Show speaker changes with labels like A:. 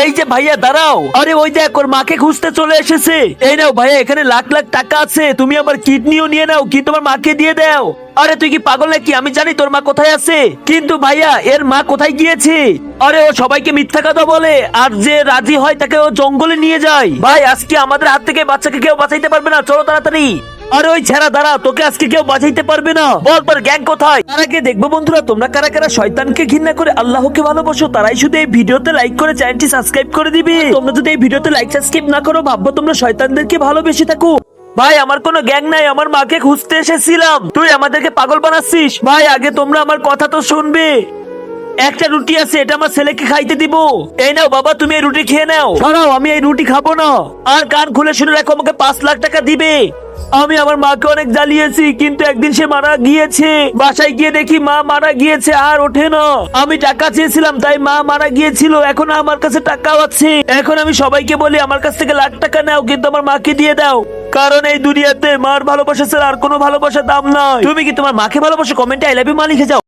A: এই যে ভাইয়া দাঁড়াও, আরে ওই দেখ ওর মাকে খুঁজতে চলে এসেছে। এই নাও ভাইয়া, এখানে লাখ লাখ টাকা আছে, তুমি আমার কিডনিও নিয়ে নাও, কি তোমার মাকে দিয়ে দাও। আরে তুই কি পাগল নাকি? আমি জানি তোর মা কোথায় আছে, কিন্তু ভাইয়া এর মা কোথায় গিয়েছে? আরে ও সবাইকে মিথ্যা কথা বলে, আর যে রাজি হয় তাকে ও জঙ্গলে নিয়ে যায়। ভাই আজকে আমাদের হাত থেকে বাচ্চাকে কেউ বাঁচাইতে পারবে না, চলো তাড়াতাড়ি। আরে ওই ছেড়া দাঁড়া, তোকে আজকে কেউ বাঁচাইতে পারবে না, বল তোর গ্যাং কোথায়? তার আগে দেখবো বন্ধুরা তোমরা কারা কারা শয়তানকে ঘৃণা করে আল্লাহকে ভালোবাসো, তারাই শুধু এই ভিডিওতে লাইক করে চ্যানেলটি সাবস্ক্রাইব করে দিবে। তোমরা যদি এই ভিডিওতে লাইক সাবস্ক্রাইব না করো, ভাববো তোমরা শয়তানদেরকে ভালোবেসে থাকো। ভাই আমার কোনো গ্যাং নাই, আমার মাকে খুঁজতে এসেছিলাম, তুই আমাদেরকে পাগল বানাচ্ছিস। ভাই আগে তোমরা আমার কথা তো শুনবে। একটা রুটি আছে, এটা আমার ছেলেকে খাইতে দিব। এই নাও বাবা, তুমি এই রুটি খেয়ে নাও। সরাও, আমি এই রুটি খাবো না। আর কান খুলে শুনে রাখো, আমাকে 5 লাখ টাকা দিবে। আমি আমার মাকে অনেক জ্বালিয়েছি, কিন্তু একদিন সে মারা গিয়েছে। বাসায় গিয়ে দেখি মা মারা গিয়েছে, আর ওঠে না। আমি টাকা চেয়েছিলাম, তাই মা মারা গিয়েছিল, এখন আমার কাছে টাকাও আছে। এখন আমি সবাইকে বলি আমার কাছ থেকে লাখ টাকা নাও, কিন্তু আমার মাকে দিয়ে দাও, কারণ এই দুনিয়াতে মার ভালোবাসা ছাড়া আর কোনো ভালোবাসার দাম নাই। তুমি কি তোমার মাকে ভালোবাসো? কমেন্টে আই লাভ ইউ মা লিখে যাও।